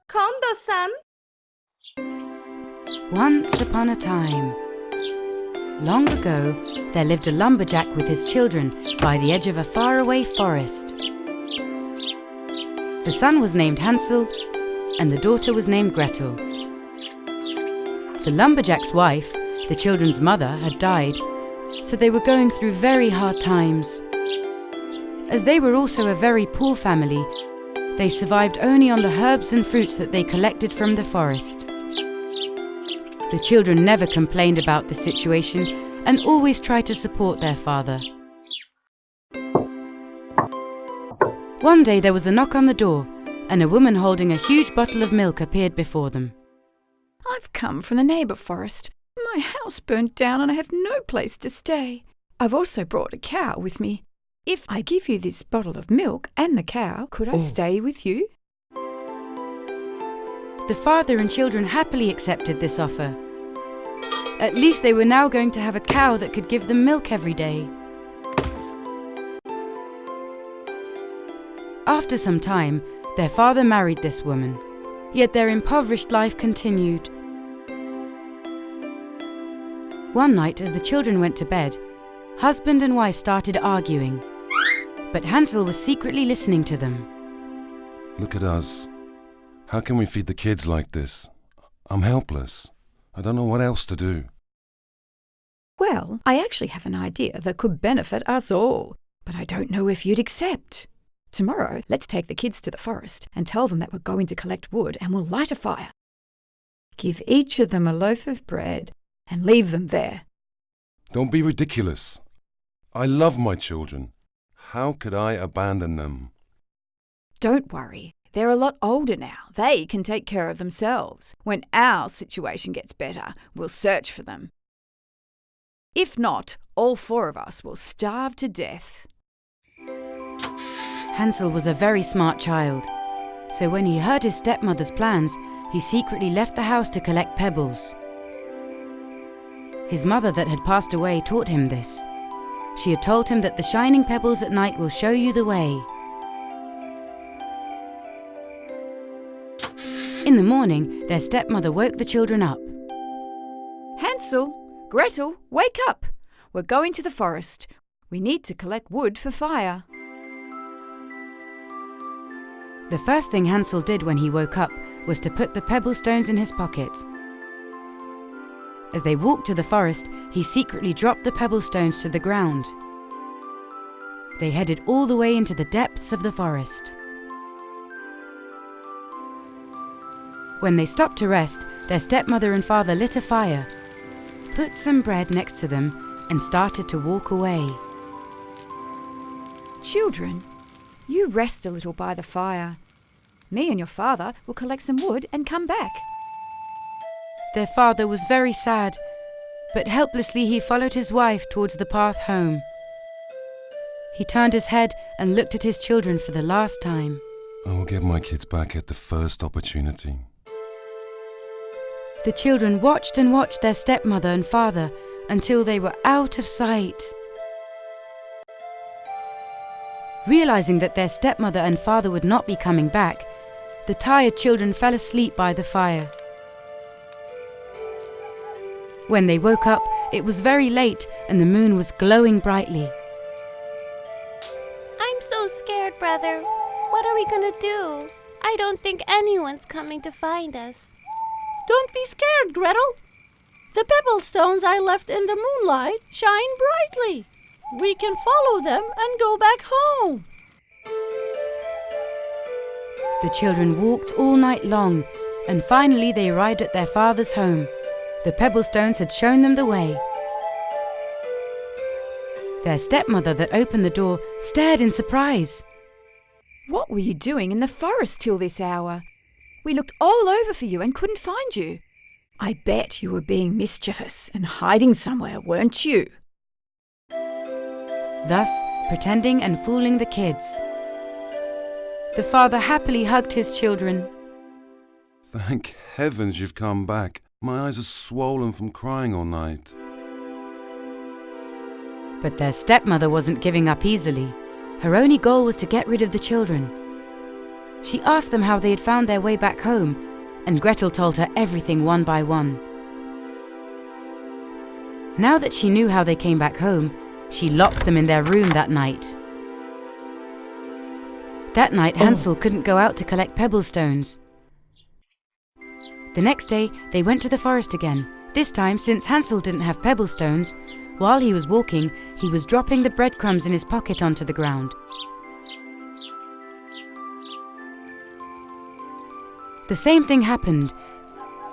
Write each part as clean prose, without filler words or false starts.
KONDOSAN. Once upon a time, long ago, there lived a lumberjack with his children by the edge of a faraway forest. The son was named Hansel and the daughter was named Gretel. The lumberjack's wife, the children's mother, had died, so they were going through very hard times. As they were also a very poor family, they survived only on the herbs and fruits that they collected from the forest. The children never complained about the situation and always tried to support their father. One day there was a knock on the door, and a woman holding a huge bottle of milk appeared before them. I've come from the neighbour forest. My house burnt down and I have no place to stay. I've also brought a cow with me. If I give you this bottle of milk and the cow, could I stay with you? The father and children happily accepted this offer. At least they were now going to have a cow that could give them milk every day. After some time, their father married this woman, yet their impoverished life continued. One night, as the children went to bed, husband and wife started arguing, but Hansel was secretly listening to them. Look at us. How can we feed the kids like this? I'm helpless. I don't know what else to do. Well, I actually have an idea that could benefit us all, but I don't know if you'd accept. Tomorrow, let's take the kids to the forest and tell them that we're going to collect wood and we'll light a fire. Give each of them a loaf of bread and leave them there. Don't be ridiculous. I love my children. How could I abandon them? Don't worry. They're a lot older now. They can take care of themselves. When our situation gets better, we'll search for them. If not, all four of us will starve to death. Hansel was a very smart child, so when he heard his stepmother's plans, he secretly left the house to collect pebbles. His mother that had passed away taught him this. She had told him that the shining pebbles at night will show you the way. In the morning, their stepmother woke the children up. Hansel, Gretel, wake up! We're going to the forest. We need to collect wood for fire. The first thing Hansel did when he woke up was to put the pebble stones in his pocket. As they walked to the forest, he secretly dropped the pebble stones to the ground. They headed all the way into the depths of the forest. When they stopped to rest, their stepmother and father lit a fire, put some bread next to them, and started to walk away. Children, you rest a little by the fire. Me and your father will collect some wood and come back. Their father was very sad, but helplessly he followed his wife towards the path home. He turned his head and looked at his children for the last time. I will get my kids back at the first opportunity. The children watched and watched their stepmother and father until they were out of sight. Realizing that their stepmother and father would not be coming back, the tired children fell asleep by the fire. When they woke up, it was very late and the moon was glowing brightly. I'm so scared, brother. What are we gonna do? I don't think anyone's coming to find us. Don't be scared, Gretel. The pebble stones I left in the moonlight shine brightly. We can follow them and go back home. The children walked all night long, and finally they arrived at their father's home. The pebble stones had shown them the way. Their stepmother that opened the door stared in surprise. What were you doing in the forest till this hour? We looked all over for you and couldn't find you. I bet you were being mischievous and hiding somewhere, weren't you? Thus, pretending and fooling the kids. The father happily hugged his children. Thank heavens you've come back. My eyes are swollen from crying all night. But their stepmother wasn't giving up easily. Her only goal was to get rid of the children. She asked them how they had found their way back home, and Gretel told her everything one by one. Now that she knew how they came back home, she locked them in their room that night. That night, Hansel couldn't go out to collect pebble stones. The next day, they went to the forest again. This time, since Hansel didn't have pebble stones, while he was walking, he was dropping the breadcrumbs in his pocket onto the ground. The same thing happened,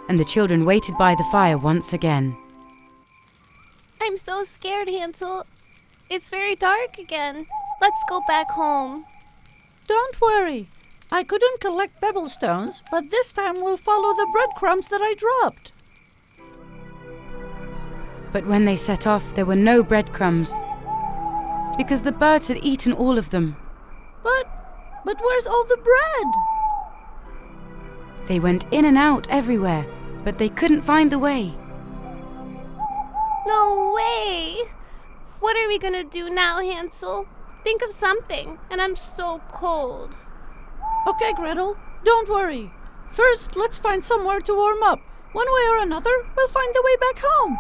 and the children waited by the fire once again. I'm so scared, Hansel. It's very dark again. Let's go back home. Don't worry. I couldn't collect pebble stones, but this time we'll follow the breadcrumbs that I dropped. But when they set off, there were no breadcrumbs, because the birds had eaten all of them. But where's all the bread? They went in and out everywhere, but they couldn't find the way. No way! What are we gonna do now, Hansel? Think of something, and I'm so cold. Okay, Gretel, don't worry. First, let's find somewhere to warm up. One way or another, we'll find the way back home.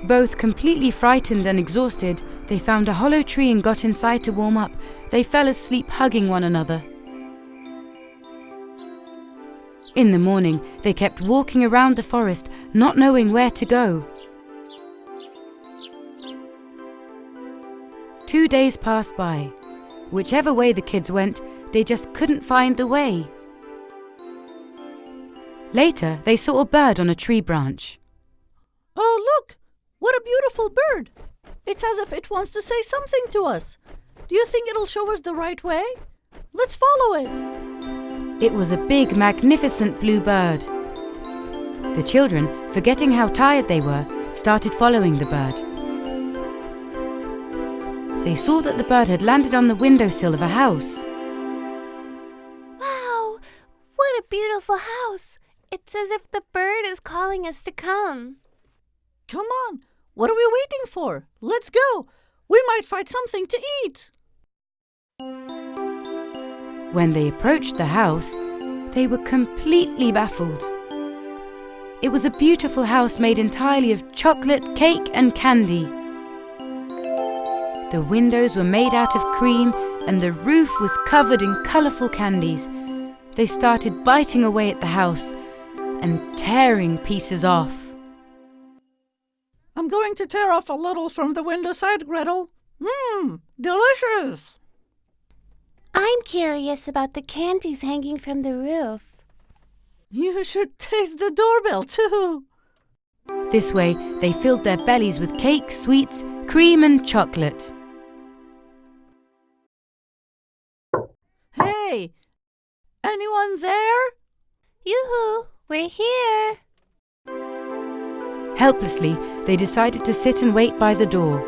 Both completely frightened and exhausted, they found a hollow tree and got inside to warm up. They fell asleep hugging one another. In the morning, they kept walking around the forest, not knowing where to go. 2 days passed by. Whichever way the kids went, they just couldn't find the way. Later, they saw a bird on a tree branch. Oh, look! What a beautiful bird! It's as if it wants to say something to us. Do you think it'll show us the right way? Let's follow it. It was a big, magnificent blue bird. The children, forgetting how tired they were, started following the bird. They saw that the bird had landed on the windowsill of a house. Wow! What a beautiful house! It's as if the bird is calling us to come. Come on! What are we waiting for? Let's go! We might find something to eat! When they approached the house, they were completely baffled. It was a beautiful house made entirely of chocolate, cake, and candy. The windows were made out of cream, and the roof was covered in colourful candies. They started biting away at the house and tearing pieces off. I'm going to tear off a little from the window side, Gretel. Delicious! I'm curious about the candies hanging from the roof. You should taste the doorbell, too. This way, they filled their bellies with cake, sweets, cream, and chocolate. Hey! Anyone there? Yoo-hoo! We're here! Helplessly, they decided to sit and wait by the door.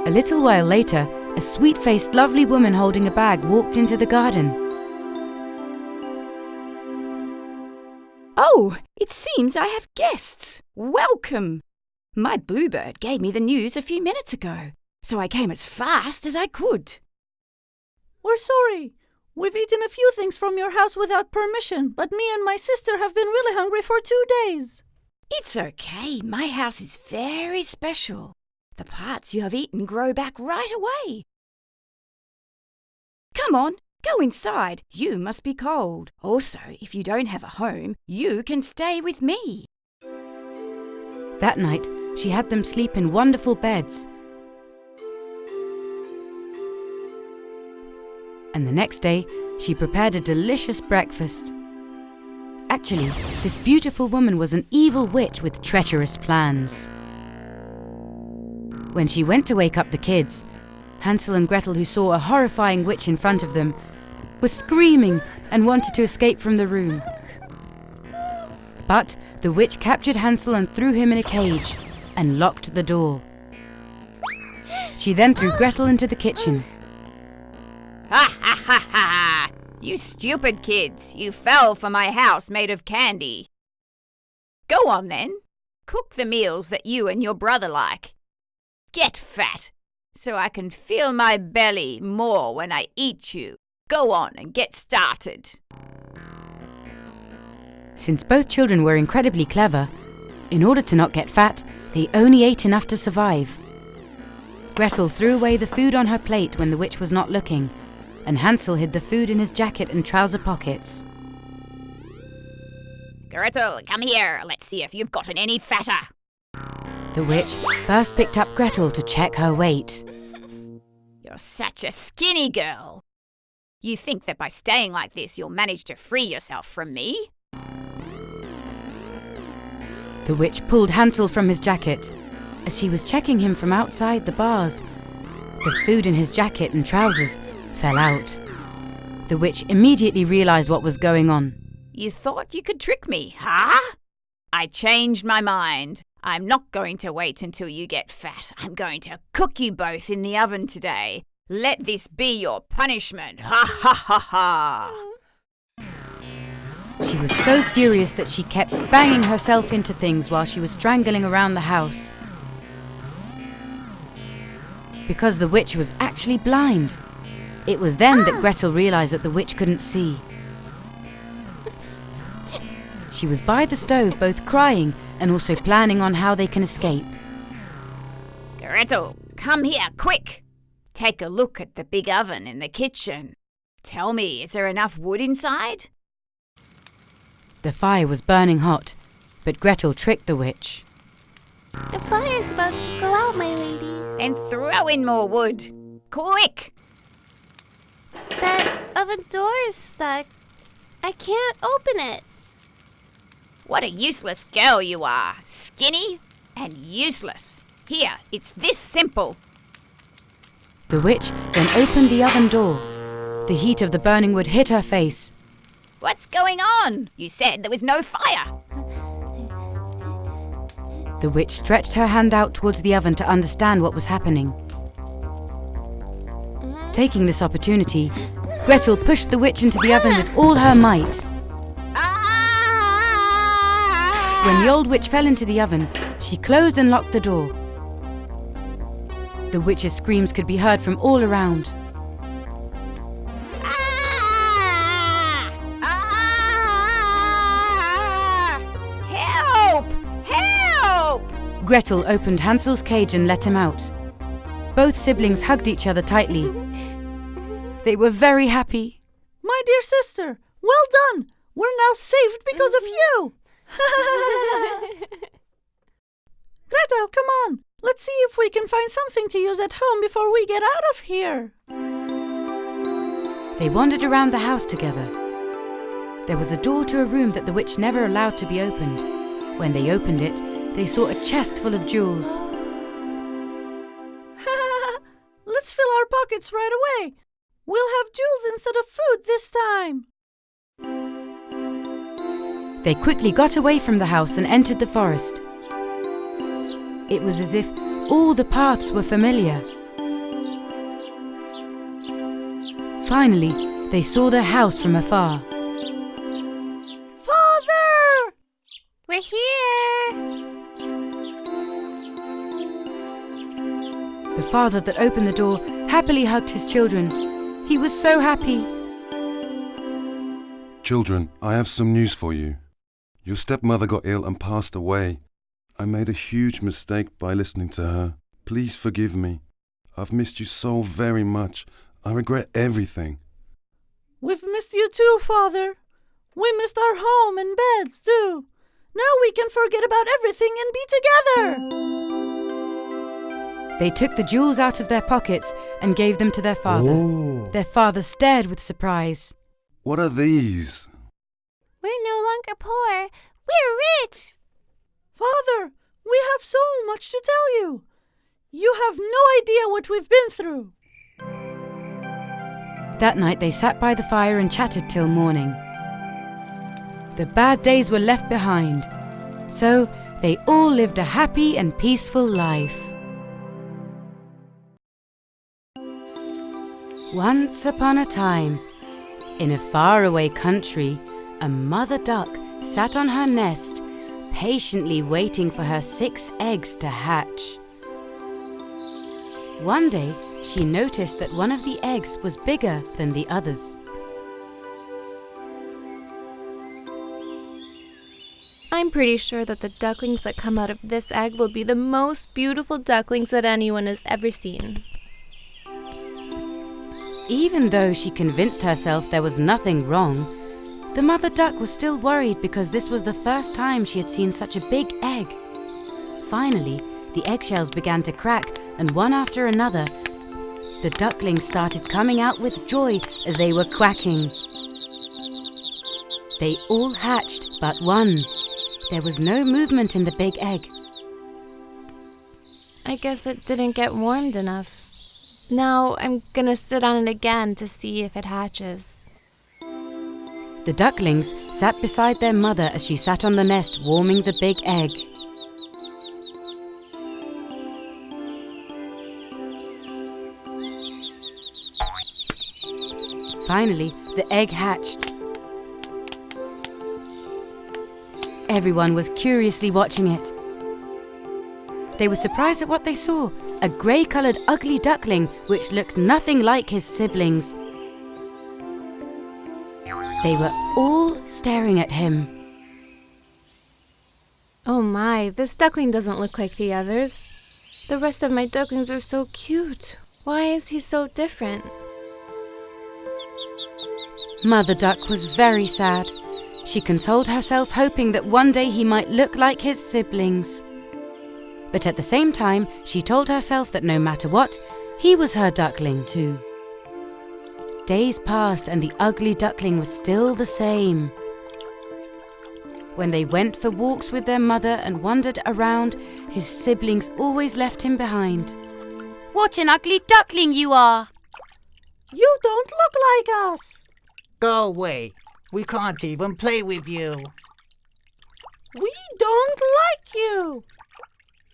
A little while later, a sweet-faced, lovely woman holding a bag walked into the garden. Oh, it seems I have guests. Welcome. My bluebird gave me the news a few minutes ago, so I came as fast as I could. We're sorry. We've eaten a few things from your house without permission, but me and my sister have been really hungry for 2 days. It's okay. My house is very special. The parts you have eaten grow back right away. Come on, go inside. You must be cold. Also, if you don't have a home, you can stay with me. That night, she had them sleep in wonderful beds. And the next day, she prepared a delicious breakfast. Actually, this beautiful woman was an evil witch with treacherous plans. When she went to wake up the kids, Hansel and Gretel, who saw a horrifying witch in front of them, were screaming and wanted to escape from the room. But the witch captured Hansel and threw him in a cage and locked the door. She then threw Gretel into the kitchen. Ha ha ha ha! You stupid kids, you fell for my house made of candy. Go on then, cook the meals that you and your brother like. Get fat, so I can feel my belly more when I eat you. Go on and get started. Since both children were incredibly clever, in order to not get fat, they only ate enough to survive. Gretel threw away the food on her plate when the witch was not looking, and Hansel hid the food in his jacket and trouser pockets. Gretel, come here. Let's see if you've gotten any fatter. The witch first picked up Gretel to check her weight. You're such a skinny girl. You think that by staying like this, you'll manage to free yourself from me? The witch pulled Hansel from his jacket. As she was checking him from outside the bars, the food in his jacket and trousers fell out. The witch immediately realized what was going on. You thought you could trick me, huh? I changed my mind. I'm not going to wait until you get fat. I'm going to cook you both in the oven today. Let this be your punishment. Ha ha ha ha. She was so furious that she kept banging herself into things while she was strangling around the house. Because the witch was actually blind. It was then that Gretel realized that the witch couldn't see. She was by the stove, both crying and also planning on how they can escape. Gretel, come here, quick. Take a look at the big oven in the kitchen. Tell me, is there enough wood inside? The fire was burning hot, but Gretel tricked the witch. The fire's about to go out, my lady. Then throw in more wood. Quick! That oven door is stuck. I can't open it. What a useless girl you are. Skinny and useless. Here, it's this simple. The witch then opened the oven door. The heat of the burning wood hit her face. What's going on? You said there was no fire. The witch stretched her hand out towards the oven to understand what was happening. Taking this opportunity, Gretel pushed the witch into the oven with all her might. When the old witch fell into the oven, she closed and locked the door. The witch's screams could be heard from all around. Help! Help! Gretel opened Hansel's cage and let him out. Both siblings hugged each other tightly. They were very happy. My dear sister, well done. We're now saved because of you. Gretel, come on. Let's see if we can find something to use at home before we get out of here. They wandered around the house together. There was a door to a room that the witch never allowed to be opened. When they opened it, they saw a chest full of jewels. Let's fill our pockets right away. We'll have jewels instead of food this time. They quickly got away from the house and entered the forest. It was as if all the paths were familiar. Finally, they saw their house from afar. Father! We're here. The father that opened the door happily hugged his children. He was so happy. Children, I have some news for you. Your stepmother got ill and passed away. I made a huge mistake by listening to her. Please forgive me. I've missed you so very much. I regret everything. We've missed you too, Father. We missed our home and beds too. Now we can forget about everything and be together. They took the jewels out of their pockets and gave them to their father. Oh. Their father stared with surprise. What are these? We're no longer poor. We're rich. Father, we have so much to tell you. You have no idea what we've been through. That night they sat by the fire and chatted till morning. The bad days were left behind, so they all lived a happy and peaceful life. Once upon a time, in a faraway country, a mother duck sat on her nest, patiently waiting for her 6 eggs to hatch. One day, she noticed that one of the eggs was bigger than the others. I'm pretty sure that the ducklings that come out of this egg will be the most beautiful ducklings that anyone has ever seen. Even though she convinced herself there was nothing wrong, the mother duck was still worried because this was the first time she had seen such a big egg. Finally, the eggshells began to crack, and one after another, the ducklings started coming out with joy as they were quacking. They all hatched but one. There was no movement in the big egg. I guess it didn't get warmed enough. Now I'm gonna sit on it again to see if it hatches. The ducklings sat beside their mother as she sat on the nest warming the big egg. Finally, the egg hatched. Everyone was curiously watching it. They were surprised at what they saw, a grey-coloured ugly duckling which looked nothing like his siblings. They were all staring at him. Oh my, this duckling doesn't look like the others. The rest of my ducklings are so cute. Why is he so different? Mother Duck was very sad. She consoled herself, hoping that one day he might look like his siblings. But at the same time, she told herself that no matter what, he was her duckling too. Days passed and the ugly duckling was still the same. When they went for walks with their mother and wandered around, his siblings always left him behind. What an ugly duckling you are! You don't look like us. Go away. We can't even play with you. We don't like you.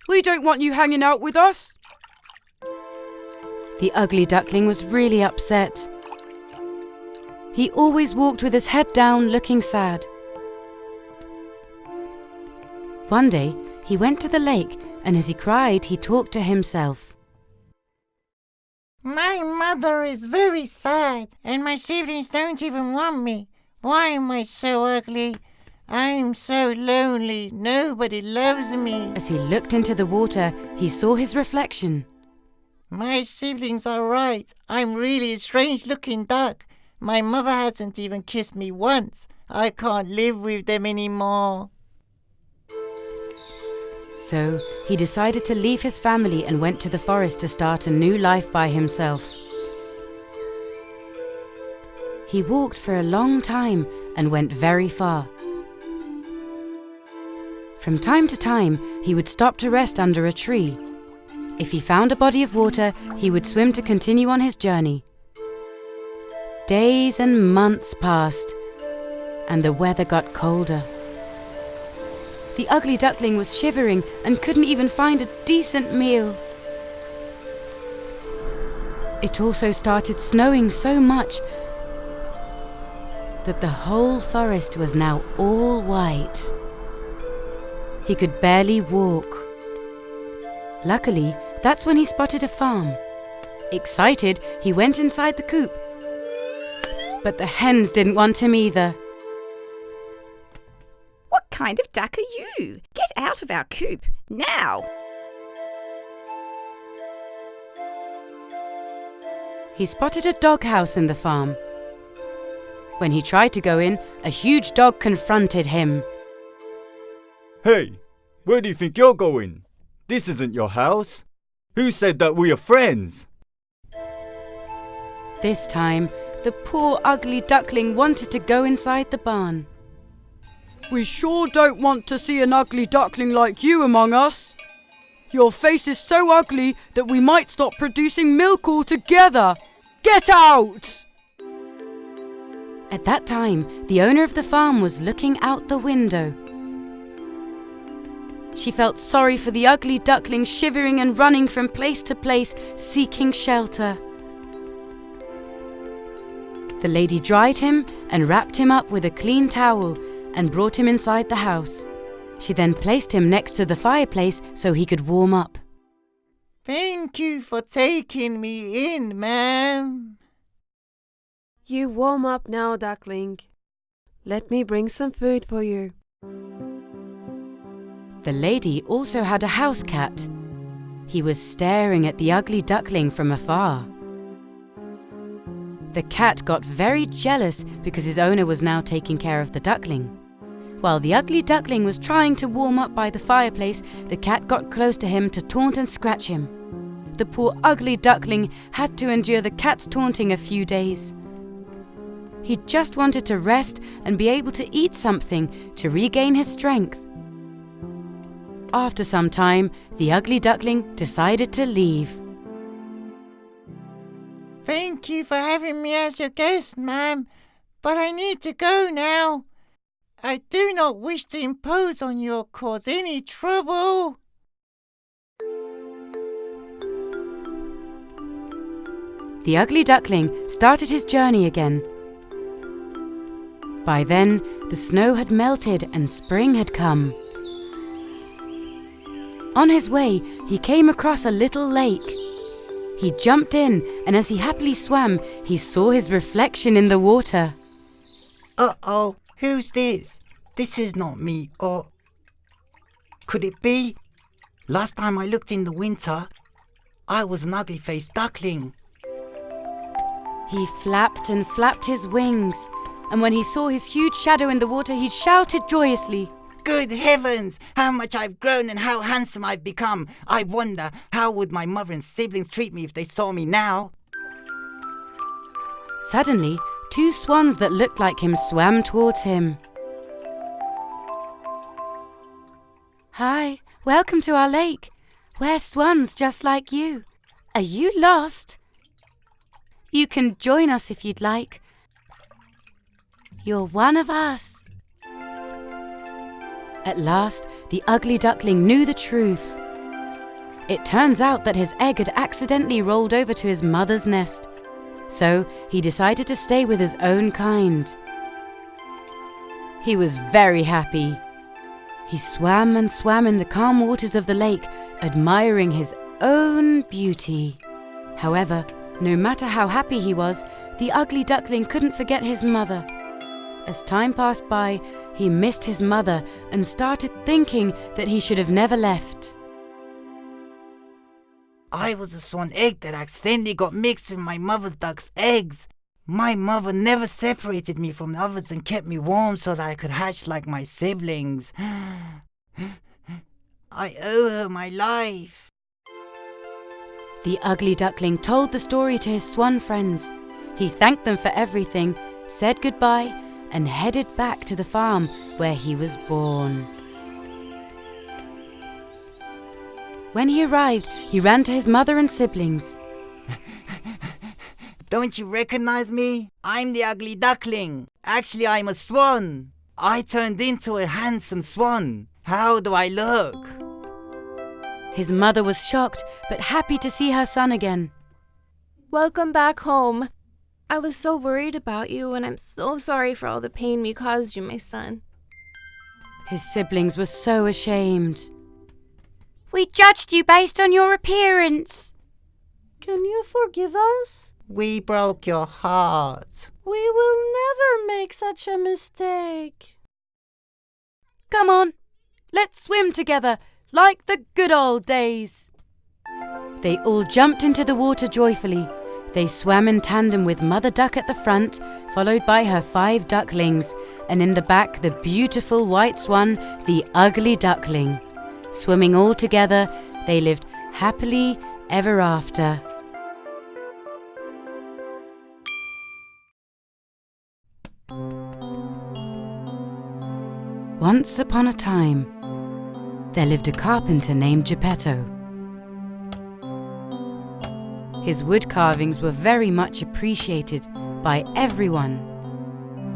We don't want you hanging out with us. The ugly duckling was really upset. He always walked with his head down, looking sad. One day, he went to the lake, and as he cried, he talked to himself. My mother is very sad, and my siblings don't even want me. Why am I so ugly? I'm so lonely. Nobody loves me. As he looked into the water, he saw his reflection. My siblings are right. I'm really a strange-looking duck. My mother hasn't even kissed me once. I can't live with them anymore. So he decided to leave his family and went to the forest to start a new life by himself. He walked for a long time and went very far. From time to time, he would stop to rest under a tree. If he found a body of water, he would swim to continue on his journey. Days and months passed, and the weather got colder. The ugly duckling was shivering and couldn't even find a decent meal. It also started snowing so much that the whole forest was now all white. He could barely walk. Luckily, that's when he spotted a farm. Excited, he went inside the coop. But the hens didn't want him either. What kind of duck are you? Get out of our coop, now! He spotted a doghouse in the farm. When he tried to go in, a huge dog confronted him. Hey, where do you think you're going? This isn't your house. Who said that we are friends? This time, the poor ugly duckling wanted to go inside the barn. We sure don't want to see an ugly duckling like you among us. Your face is so ugly that we might stop producing milk altogether. Get out! At that time, the owner of the farm was looking out the window. She felt sorry for the ugly duckling shivering and running from place to place, seeking shelter. The lady dried him and wrapped him up with a clean towel and brought him inside the house. She then placed him next to the fireplace so he could warm up. Thank you for taking me in, ma'am. You warm up now, Duckling. Let me bring some food for you. The lady also had a house cat. He was staring at the ugly duckling from afar. The cat got very jealous because his owner was now taking care of the duckling. While the ugly duckling was trying to warm up by the fireplace, the cat got close to him to taunt and scratch him. The poor ugly duckling had to endure the cat's taunting a few days. He just wanted to rest and be able to eat something to regain his strength. After some time, the ugly duckling decided to leave. Thank you for having me as your guest, ma'am, but I need to go now. I do not wish to impose on you or cause any trouble. The ugly duckling started his journey again. By then, the snow had melted and spring had come. On his way, he came across a little lake. He jumped in, and as he happily swam, he saw his reflection in the water. Uh-oh, who's this? This is not me, or... Could it be? Last time I looked in the winter, I was an ugly-faced duckling. He flapped and flapped his wings, and when he saw his huge shadow in the water, he shouted joyously. Good heavens! How much I've grown and how handsome I've become! I wonder, how would my mother and siblings treat me if they saw me now? Suddenly, 2 swans that looked like him swam towards him. Hi, welcome to our lake. We're swans just like you. Are you lost? You can join us if you'd like. You're one of us. At last, the ugly duckling knew the truth. It turns out that his egg had accidentally rolled over to his mother's nest, so he decided to stay with his own kind. He was very happy. He swam and swam in the calm waters of the lake, admiring his own beauty. However, no matter how happy he was, the ugly duckling couldn't forget his mother. As time passed by, he missed his mother and started thinking that he should have never left. I was a swan egg that accidentally got mixed with my mother's duck's eggs. My mother never separated me from the others and kept me warm so that I could hatch like my siblings. I owe her my life. The ugly duckling told the story to his swan friends. He thanked them for everything, said goodbye, and headed back to the farm where he was born. When he arrived, he ran to his mother and siblings. Don't you recognize me? I'm the ugly duckling. Actually, I'm a swan. I turned into a handsome swan. How do I look? His mother was shocked, but happy to see her son again. Welcome back home. I was so worried about you, and I'm so sorry for all the pain we caused you, my son. His siblings were so ashamed. We judged you based on your appearance. Can you forgive us? We broke your heart. We will never make such a mistake. Come on, let's swim together like the good old days. They all jumped into the water joyfully. They swam in tandem with Mother Duck at the front, followed by her 5 ducklings, and in the back the beautiful white swan, the ugly duckling. Swimming all together, they lived happily ever after. Once upon a time, there lived a carpenter named Geppetto. His wood carvings were very much appreciated by everyone.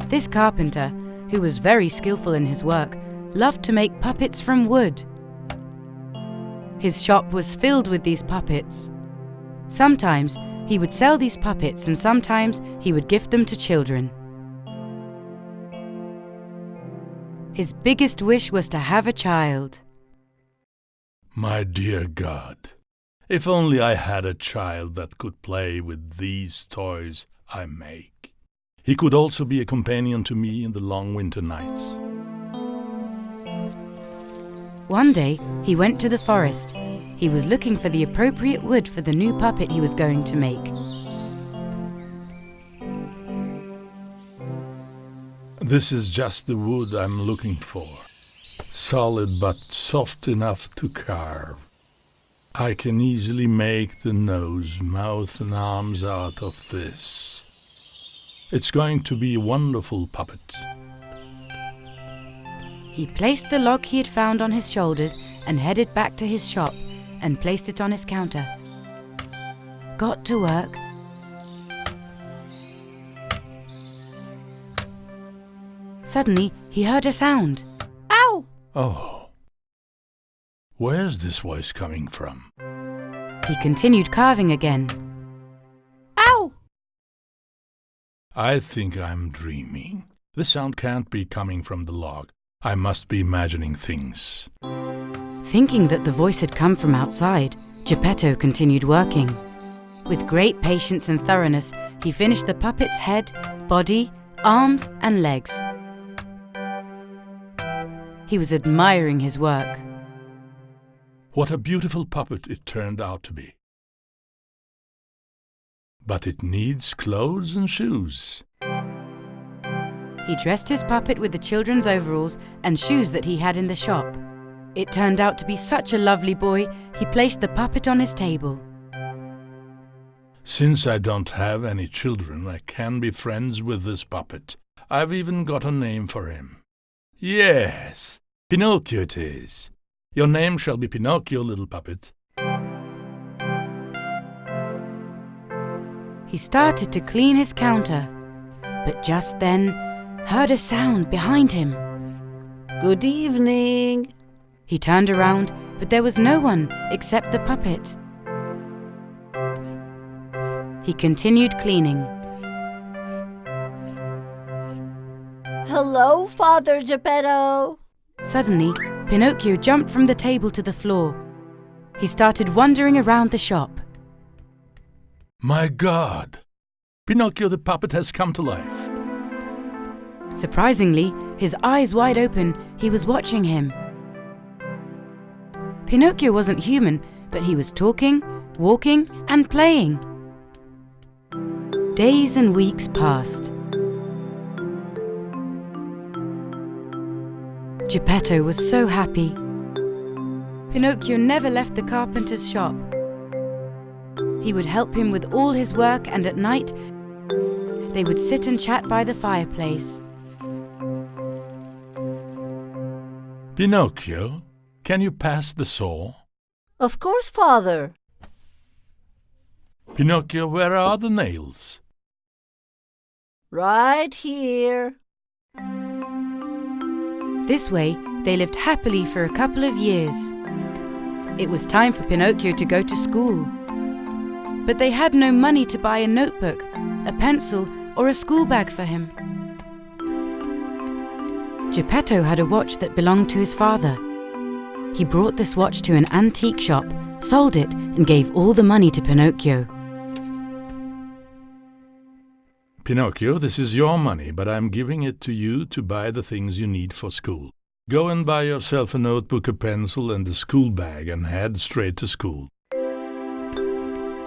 This carpenter, who was very skillful in his work, loved to make puppets from wood. His shop was filled with these puppets. Sometimes he would sell these puppets and sometimes he would gift them to children. His biggest wish was to have a child. My dear God, If only I had a child that could play with these toys I make. He could also be a companion to me in the long winter nights. One day, he went to the forest. He was looking for the appropriate wood for the new puppet he was going to make. This is just the wood I'm looking for. Solid but soft enough to carve. I can easily make the nose, mouth and arms out of this. It's going to be a wonderful puppet. He placed the log he had found on his shoulders and headed back to his shop and placed it on his counter. Got to work. Suddenly, he heard a sound. Ow! Oh. Where's this voice coming from? He continued carving again. Ow! I think I'm dreaming. The sound can't be coming from the log. I must be imagining things. Thinking that the voice had come from outside, Geppetto continued working. With great patience and thoroughness, he finished the puppet's head, body, arms and legs. He was admiring his work. What a beautiful puppet it turned out to be. But it needs clothes and shoes. He dressed his puppet with the children's overalls and shoes that he had in the shop. It turned out to be such a lovely boy, he placed the puppet on his table. Since I don't have any children, I can be friends with this puppet. I've even got a name for him. Yes, Pinocchio it is. Your name shall be Pinocchio, little puppet. He started to clean his counter, but just then heard a sound behind him. Good evening. He turned around, but there was no one except the puppet. He continued cleaning. Hello, Father Geppetto. Suddenly, Pinocchio jumped from the table to the floor. He started wandering around the shop. My God! Pinocchio the puppet has come to life. Surprisingly, his eyes wide open, he was watching him. Pinocchio wasn't human, but he was talking, walking, and playing. Days and weeks passed. Geppetto was so happy. Pinocchio never left the carpenter's shop. He would help him with all his work, and at night, they would sit and chat by the fireplace. Pinocchio, can you pass the saw? Of course, Father. Pinocchio, where are the nails? Right here. This way, they lived happily for a couple of years. It was time for Pinocchio to go to school. But they had no money to buy a notebook, a pencil, or a school bag for him. Geppetto had a watch that belonged to his father. He brought this watch to an antique shop, sold it, and gave all the money to Pinocchio. Pinocchio, this is your money, but I'm giving it to you to buy the things you need for school. Go and buy yourself a notebook, a pencil, and a school bag, and head straight to school.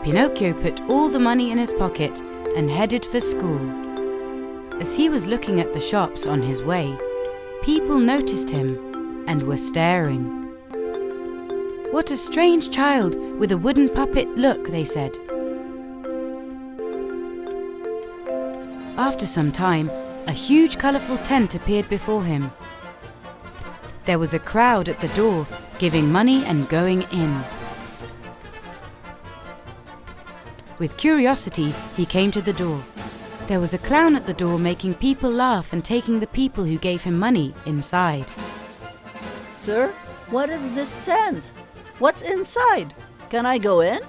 Pinocchio put all the money in his pocket and headed for school. As he was looking at the shops on his way, people noticed him and were staring. "What a strange child with a wooden puppet look," they said. After some time, a huge colourful tent appeared before him. There was a crowd at the door, giving money and going in. With curiosity, he came to the door. There was a clown at the door making people laugh and taking the people who gave him money inside. Sir, what is this tent? What's inside? Can I go in?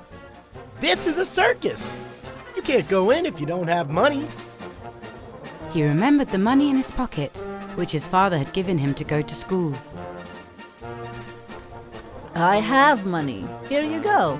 This is a circus. You can't go in if you don't have money. He remembered the money in his pocket, which his father had given him to go to school. I have money. Here you go.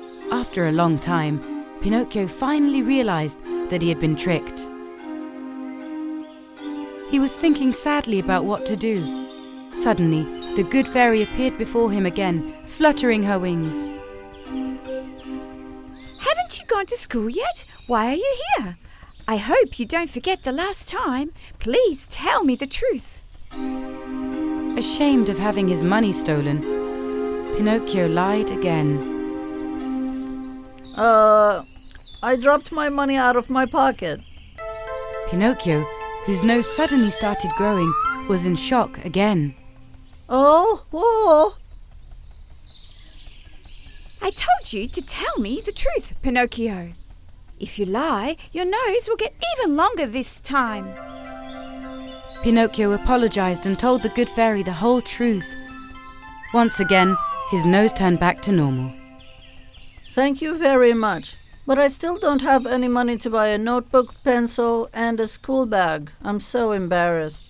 After a long time, Pinocchio finally realized that he had been tricked. He was thinking sadly about what to do. Suddenly, the good fairy appeared before him again, fluttering her wings. Haven't you gone to school yet? Why are you here? I hope you don't forget the last time. Please tell me the truth. Ashamed of having his money stolen, Pinocchio lied again. I dropped my money out of my pocket. Pinocchio, whose nose suddenly started growing, was in shock again. Oh! I told you to tell me the truth, Pinocchio. If you lie, your nose will get even longer this time. Pinocchio apologized and told the good fairy the whole truth. Once again, his nose turned back to normal. Thank you very much. But I still don't have any money to buy a notebook, pencil, and a school bag. I'm so embarrassed.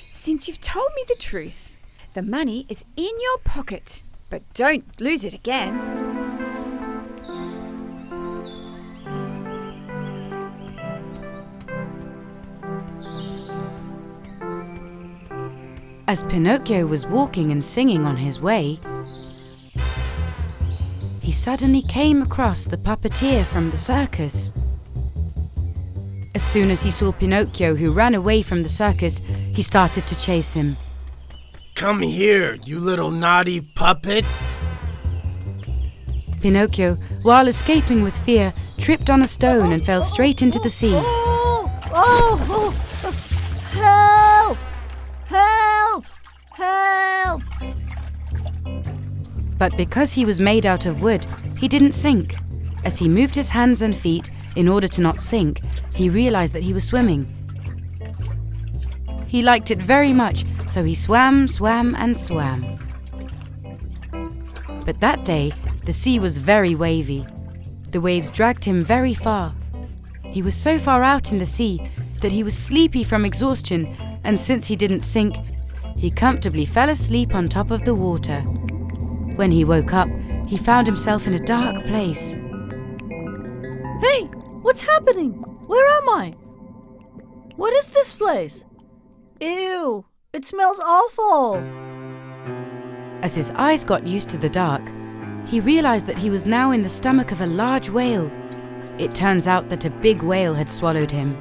Since you've told me the truth, the money is in your pocket. But don't lose it again. As Pinocchio was walking and singing on his way, he suddenly came across the puppeteer from the circus. As soon as he saw Pinocchio, who ran away from the circus, he started to chase him. Come here, you little naughty puppet! Pinocchio, while escaping with fear, tripped on a stone and fell straight into the sea. Help! Help! Help! But because he was made out of wood, he didn't sink. As he moved his hands and feet in order to not sink, he realized that he was swimming. He liked it very much, so he swam, and swam. But that day, the sea was very wavy. The waves dragged him very far. He was so far out in the sea that he was sleepy from exhaustion, and since he didn't sink, he comfortably fell asleep on top of the water. When he woke up, he found himself in a dark place. Hey, what's happening? Where am I? What is this place? Ew, it smells awful. As his eyes got used to the dark, he realized that he was now in the stomach of a large whale. It turns out that a big whale had swallowed him.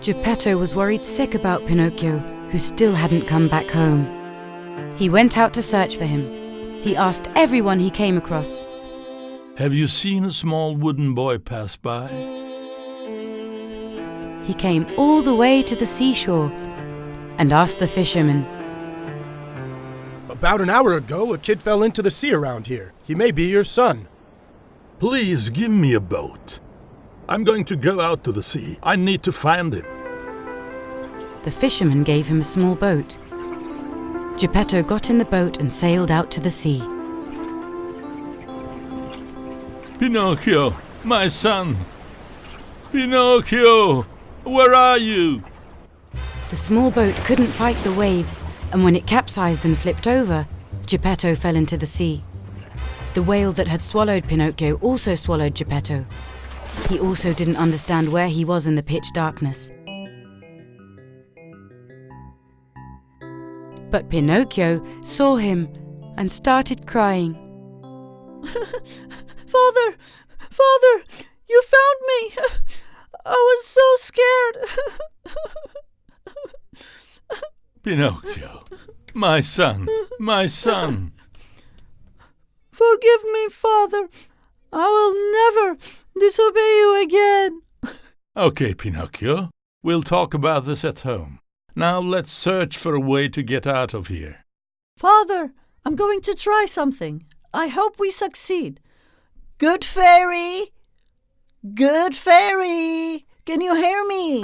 Geppetto was worried sick about Pinocchio, who still hadn't come back home. He went out to search for him. He asked everyone he came across. Have you seen a small wooden boy pass by? He came all the way to the seashore and asked the fisherman. About an hour ago, a kid fell into the sea around here. He may be your son. Please give me a boat. I'm going to go out to the sea. I need to find him. The fisherman gave him a small boat. Geppetto got in the boat and sailed out to the sea. Pinocchio, my son! Pinocchio, where are you? The small boat couldn't fight the waves, and when it capsized and flipped over, Geppetto fell into the sea. The whale that had swallowed Pinocchio also swallowed Geppetto. He also didn't understand where he was in the pitch darkness. But Pinocchio saw him and started crying. Father! Father! You found me! I was so scared! Pinocchio, my son, my son! Forgive me, Father. I will never disobey you again. Okay, Pinocchio. We'll talk about this at home. Now let's search for a way to get out of here. Father, I'm going to try something. I hope we succeed. Good fairy! Good fairy! Can you hear me?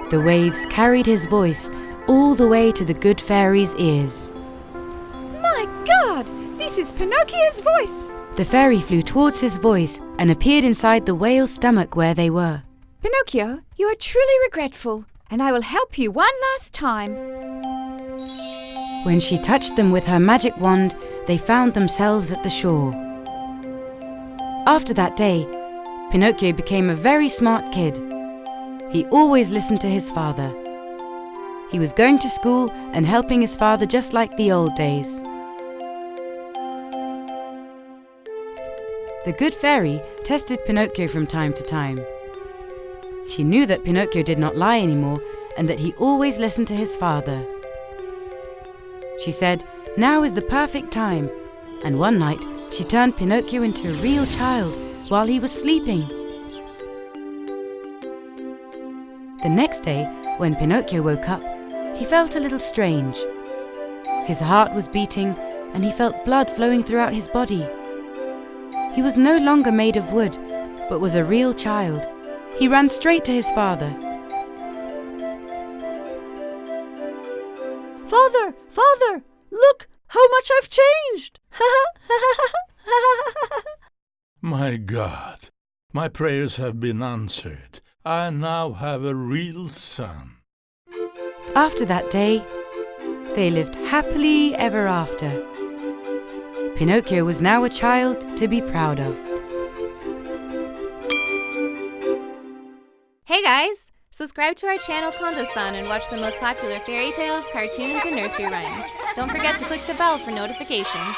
The waves carried his voice all the way to the good fairy's ears. My God! This is Pinocchio's voice! The fairy flew towards his voice and appeared inside the whale's stomach where they were. Pinocchio, you are truly regretful, and I will help you one last time. When she touched them with her magic wand, they found themselves at the shore. After that day, Pinocchio became a very smart kid. He always listened to his father. He was going to school and helping his father just like the old days. The good fairy tested Pinocchio from time to time. She knew that Pinocchio did not lie anymore and that he always listened to his father. She said, now is the perfect time, and one night she turned Pinocchio into a real child while he was sleeping. The next day, when Pinocchio woke up, he felt a little strange. His heart was beating and he felt blood flowing throughout his body. He was no longer made of wood, but was a real child. He ran straight to his father. Father, Father, look how much I've changed! My God, my prayers have been answered. I now have a real son. After that day, they lived happily ever after. Pinocchio was now a child to be proud of. Hey guys! Subscribe to our channel KONDOSAN and watch the most popular fairy tales, cartoons, and nursery rhymes. Don't forget to click the bell for notifications.